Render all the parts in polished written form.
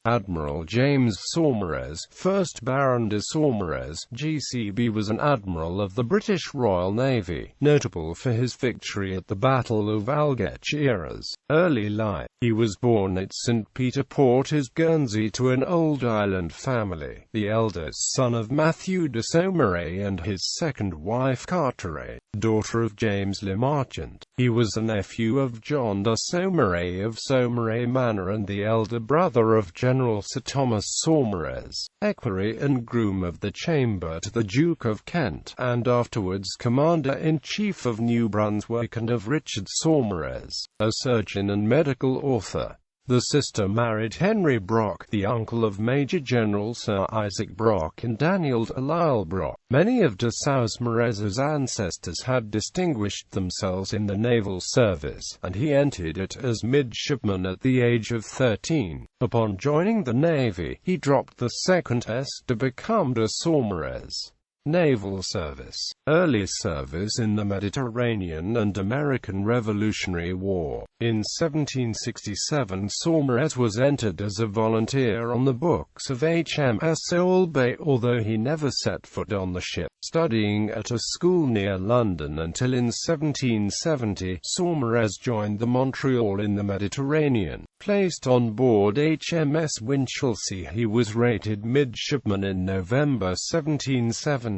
Admiral James Saumarez, 1st Baron de Saumarez, GCB, was an admiral of the British Royal Navy, notable for his victory at the Battle of Algeciras. Early life. He was born at St. Peter Port, Guernsey, to an old island family, the eldest son of Matthew de Saumarez and his second wife Carteret, daughter of James le Marchant. He was a nephew of John de Saumarez of Saumarez Manor and the elder brother of General Sir Thomas Saumarez, equerry and groom of the chamber to the Duke of Kent, and afterwards Commander-in-Chief of New Brunswick, and of Richard Saumarez, a surgeon and medical author. The sister married Henry Brock, the uncle of Major General Sir Isaac Brock and Daniel de Lisle Brock. Many of de Saumarez's ancestors had distinguished themselves in the naval service, and he entered it as midshipman at the age of 13. Upon joining the Navy, he dropped the second S to become de Saumarez. Naval service. Early service in the Mediterranean and American Revolutionary War. In 1767, Saumarez was entered as a volunteer on the books of HMS Solebay, although he never set foot on the ship, studying at a school near London until in 1770, Saumarez joined the Montreal in the Mediterranean. Placed on board HMS Winchelsea, he was rated midshipman in November 1770.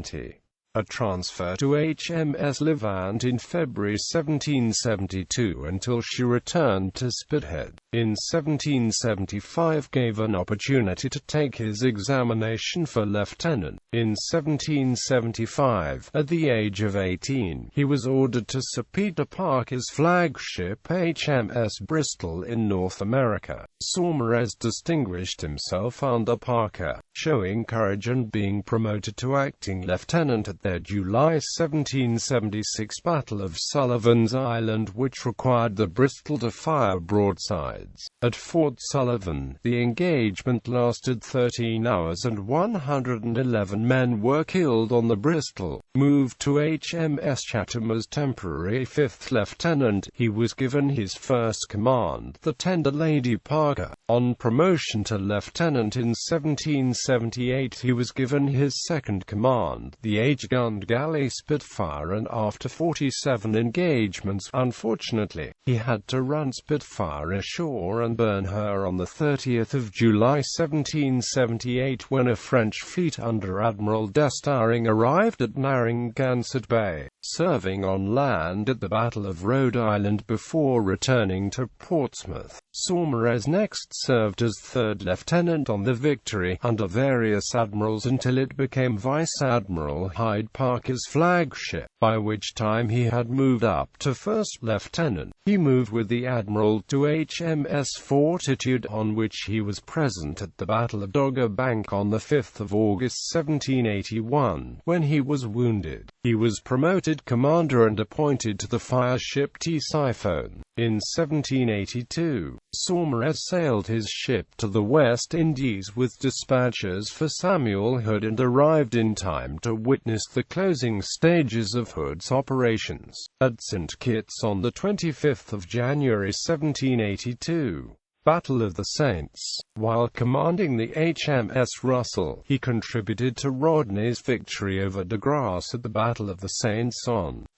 A transfer to HMS Levant in February 1772 until she returned to Spithead. In 1775 gave an opportunity to take his examination for lieutenant. In 1775, at the age of 18, he was ordered to Sir Peter Parker's flagship HMS Bristol in North America. Saumarez distinguished himself under Parker, showing courage and being promoted to acting lieutenant at their July 1776 Battle of Sullivan's Island, which required the Bristol to fire broadsides. At Fort Sullivan, the engagement lasted 13 hours and 111 men were killed on the Bristol. Moved to HMS Chatham as temporary 5th lieutenant, he was given his first command, the tender Lady Parker. On promotion to lieutenant in 1778, he was given his second command, the 8-gun galley Spitfire, and after 47 engagements, unfortunately, he had to run Spitfire ashore and burn her on the 30th of July 1778 when a French fleet under Admiral de Saumarez arrived at Narragansett Bay, serving on land at the Battle of Rhode Island before returning to Portsmouth. Saumarez next served as 3rd lieutenant on the Victory, under various admirals until it became Vice Admiral Hyde Parker's flagship, by which time he had moved up to 1st lieutenant. He moved with the Admiral to HMS Fortitude, on which he was present at the Battle of Dogger Bank on the 5th of August 1781, when he was wounded. He was promoted commander and appointed to the fireship Typhoon. In 1782, Saumarez sailed his ship to the West Indies with dispatches for Samuel Hood and arrived in time to witness the closing stages of Hood's operations at St. Kitts on the 25th of January 1782. Battle of the Saints. While commanding the HMS Russell, he contributed to Rodney's victory over de Grasse at the Battle of the Saints.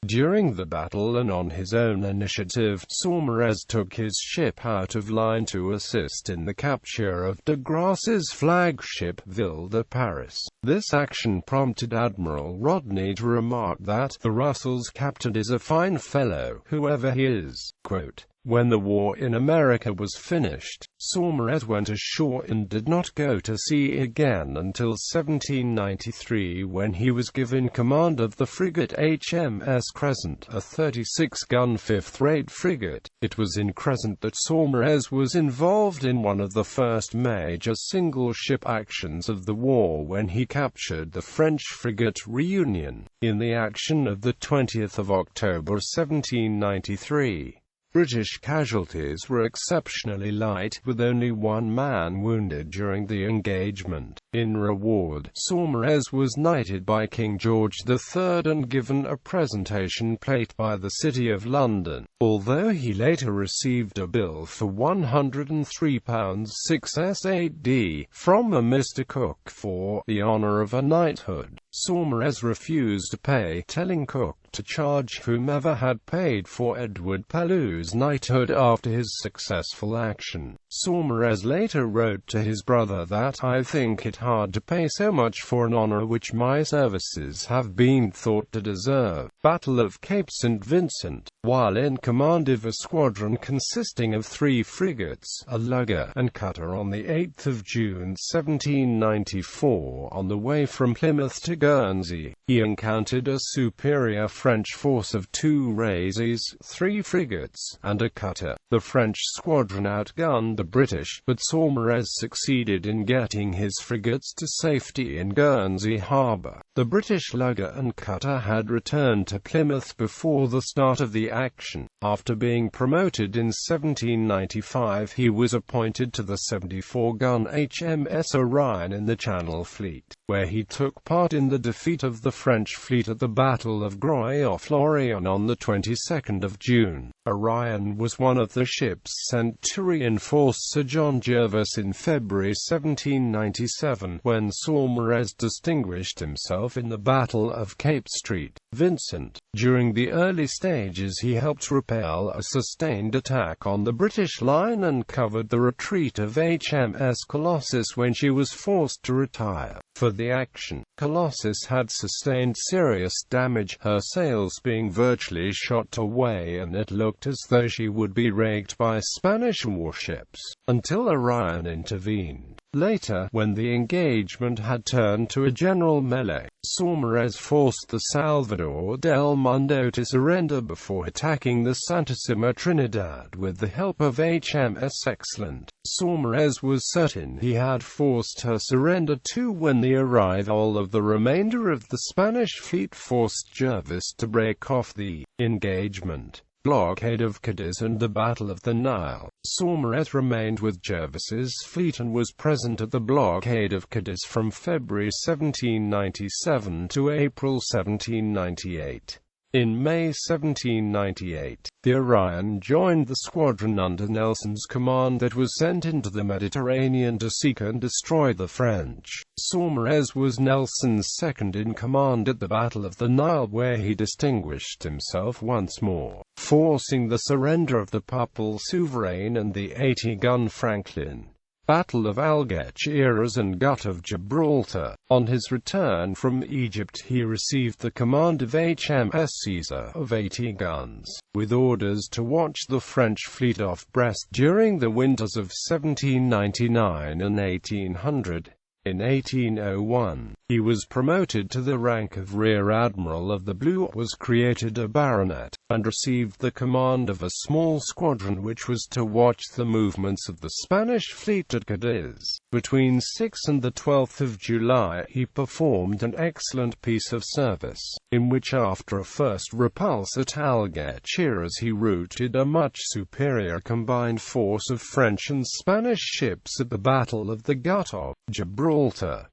During the battle and on his own initiative, Saumarez took his ship out of line to assist in the capture of de Grasse's flagship Ville de Paris. This action prompted Admiral Rodney to remark that, "The Russell's captain is a fine fellow, whoever he is." Quote, when the war in America was finished, Saumarez went ashore and did not go to sea again until 1793, when he was given command of the frigate HMS Crescent, a 36-gun 5th-rate frigate. It was in Crescent that Saumarez was involved in one of the first major single-ship actions of the war when he captured the French frigate Reunion, in the action of the 20th of October 1793. British casualties were exceptionally light, with only one man wounded during the engagement. In reward, Saumarez was knighted by King George III and given a presentation plate by the City of London, although he later received a bill for £103 6s. from a Mr. Cook for the honour of a knighthood. Saumarez refused to pay, telling Cook to charge whomever had paid for Edward Palou's knighthood after his successful action. Saumarez later wrote to his brother that, "I think it hard to pay so much for an honour which my services have been thought to deserve." Battle of Cape St. Vincent. While in command of a squadron consisting of 3 frigates, a lugger, and cutter on the 8th of June 1794, on the way from Plymouth to Guernsey, he encountered a superior French force of 2 razees, 3 frigates, and a cutter. The French squadron outgunned the British, but Saumarez succeeded in getting his frigates to safety in Guernsey harbour. The British lugger and cutter had returned to Plymouth before the start of the action. After being promoted in 1795, he was appointed to the 74-gun HMS Orion in the Channel Fleet, where he took part in the defeat of the French fleet at the Battle of Groix-off-Lorient on the 22nd of June. Orion was one of the ships sent to reinforce Sir John Jervis in February 1797, when Saumarez distinguished himself in the Battle of Cape St. Vincent. During the early stages he helped repel a sustained attack on the British line and covered the retreat of HMS Colossus when she was forced to retire. For the action, Colossus had sustained serious damage, her sails being virtually shot away, and it looked as though she would be raked by Spanish warships, until Orion intervened. Later, when the engagement had turned to a general melee, Saumarez forced the Salvador del Mundo to surrender before attacking the Santissima Trinidad with the help of HMS Excellent. Saumarez was certain he had forced her surrender too when the arrival of the remainder of the Spanish fleet forced Jervis to break off the engagement. Blockade of Cadiz and the Battle of the Nile. Saumarez remained with Jervis's fleet and was present at the blockade of Cadiz from February 1797 to April 1798. In May 1798, the Orion joined the squadron under Nelson's command that was sent into the Mediterranean to seek and destroy the French. Saumarez was Nelson's second-in-command at the Battle of the Nile, where he distinguished himself once more, forcing the surrender of the Papal Sovereign and the 80-gun Franklin. Battle of Algeciras and Gut of Gibraltar. On his return from Egypt he received the command of HMS Caesar of 80 guns, with orders to watch the French fleet off Brest during the winters of 1799 and 1800. In 1801, he was promoted to the rank of Rear Admiral of the Blue, was created a baronet, and received the command of a small squadron which was to watch the movements of the Spanish fleet at Cadiz. Between 6 and the 12th of July he performed an excellent piece of service, in which after a first repulse at Algeciras he routed a much superior combined force of French and Spanish ships at the Battle of the Gut of Gibraltar.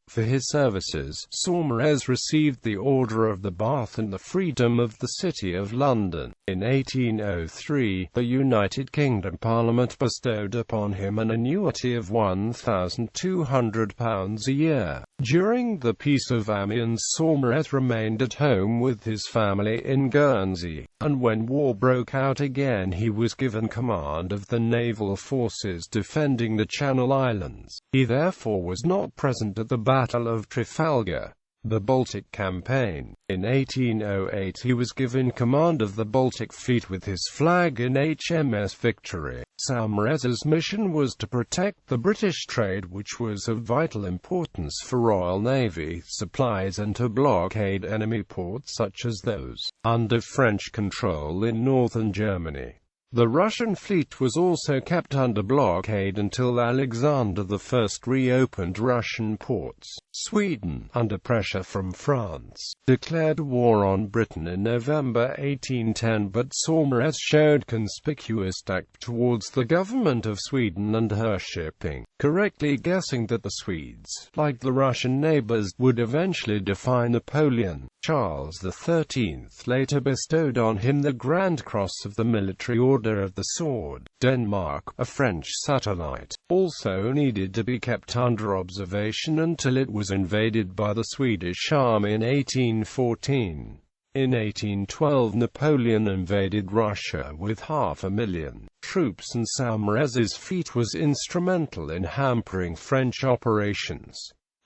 For his services, Saumarez received the Order of the Bath and the freedom of the City of London. In 1803, the United Kingdom Parliament bestowed upon him an annuity of £1,200 a year. During the Peace of Amiens, Saumarez remained at home with his family in Guernsey, and when war broke out again he was given command of the naval forces defending the Channel Islands. He therefore was not present at the Battle of Trafalgar, the Baltic Campaign. In 1808 he was given command of the Baltic Fleet with his flag in HMS Victory. Saumarez's mission was to protect the British trade, which was of vital importance for Royal Navy supplies, and to blockade enemy ports such as those under French control in northern Germany. The Russian fleet was also kept under blockade until Alexander I reopened Russian ports. Sweden, under pressure from France, declared war on Britain in November 1810, but Saumarez showed conspicuous tact towards the government of Sweden and her shipping. correctly guessing that the Swedes, like the Russian neighbors, would eventually defy Napoleon. Charles XIII later bestowed on him the Grand Cross of the Military Order of the Sword. Denmark, a French satellite, also needed to be kept under observation until it was invaded by the Swedish army in 1814. In 1812 Napoleon invaded Russia with 500,000 troops, and Saumarez's feat was instrumental in hampering French operations.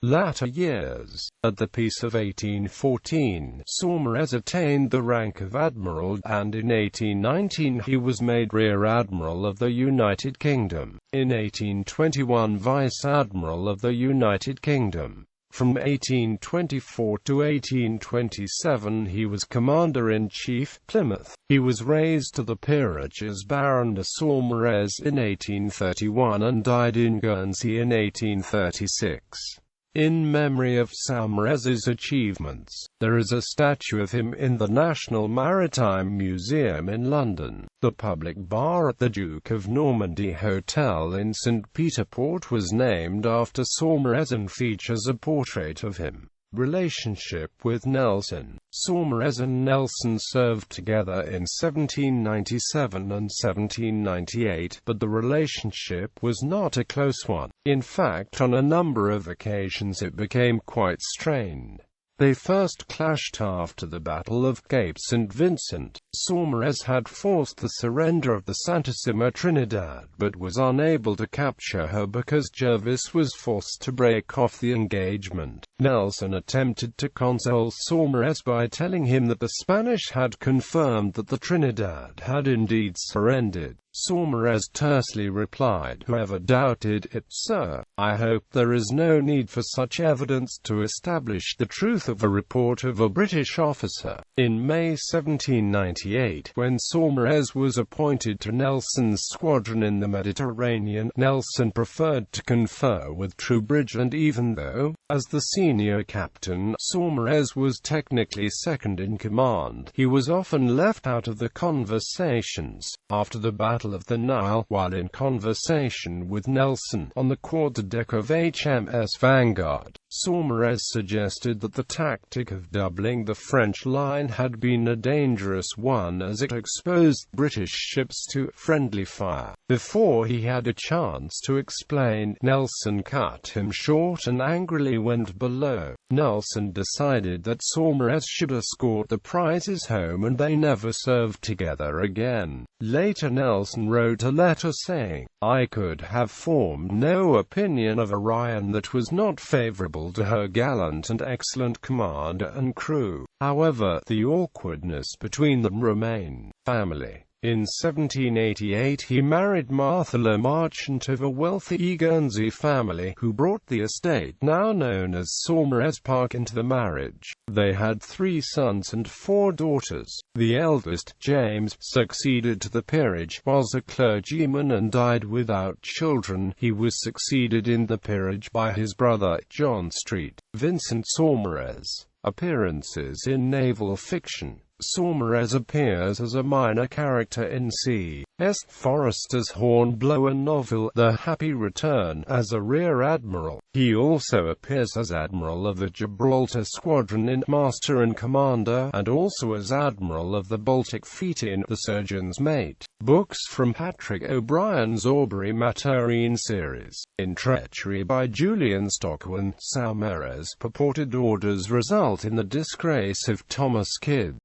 Latter years. At the Peace of 1814, Saumarez attained the rank of Admiral, and in 1819 he was made Rear Admiral of the United Kingdom. In 1821 Vice Admiral of the United Kingdom. From 1824 to 1827 he was Commander-in-Chief, Plymouth. He was raised to the peerage as Baron de Saumarez in 1831 and died in Guernsey in 1836. In memory of Saumarez's achievements, there is a statue of him in the National Maritime Museum in London. The public bar at the Duke of Normandy Hotel in St. Peter Port was named after Saumarez and features a portrait of him. Relationship with Nelson. Saumarez and Nelson served together in 1797 and 1798, but the relationship was not a close one. In fact, on a number of occasions it became quite strained. They first clashed after the Battle of Cape St. Vincent. Saumarez had forced the surrender of the Santissima Trinidad, but was unable to capture her because Jervis was forced to break off the engagement. Nelson attempted to console Saumarez by telling him that the Spanish had confirmed that the Trinidad had indeed surrendered. Saumarez tersely replied, "Whoever doubted it, sir? I hope there is no need for such evidence to establish the truth of a report of a British officer." In May 1798, when Saumarez was appointed to Nelson's squadron in the Mediterranean, Nelson preferred to confer with Troubridge, and even though, as the senior captain, Saumarez was technically second in command, he was often left out of the conversations. After the Battle of the Nile, while in conversation with Nelson on the quarterdeck of HMS Vanguard, Saumarez suggested that the tactic of doubling the French line had been a dangerous one as it exposed British ships to friendly fire. Before he had a chance to explain, Nelson cut him short and angrily went below. Nelson decided that Saumarez should escort the prizes home, and they never served together again. Later Nelson wrote a letter saying, "I could have formed no opinion of Orion that was not favorable to her gallant and excellent commander and crew." However, the awkwardness between them remained. Family. In 1788 he married Martha, a merchant of a wealthy Guernsey family, who brought the estate now known as Saumarez Park into the marriage. They had 3 sons and 4 daughters. The eldest, James, succeeded to the peerage, was a clergyman and died without children. He was succeeded in the peerage by his brother, John Street. Vincent Saumarez. Appearances in naval fiction. Saumarez appears as a minor character in C.S. Forrester's Hornblower novel, The Happy Return, as a rear admiral. He also appears as Admiral of the Gibraltar Squadron in Master and Commander, and also as Admiral of the Baltic Fleet in The Surgeon's Mate. Books from Patrick O'Brian's Aubrey Maturin series. In Treachery by Julian Stockwell, Saumarez purported orders result in the disgrace of Thomas Kidd.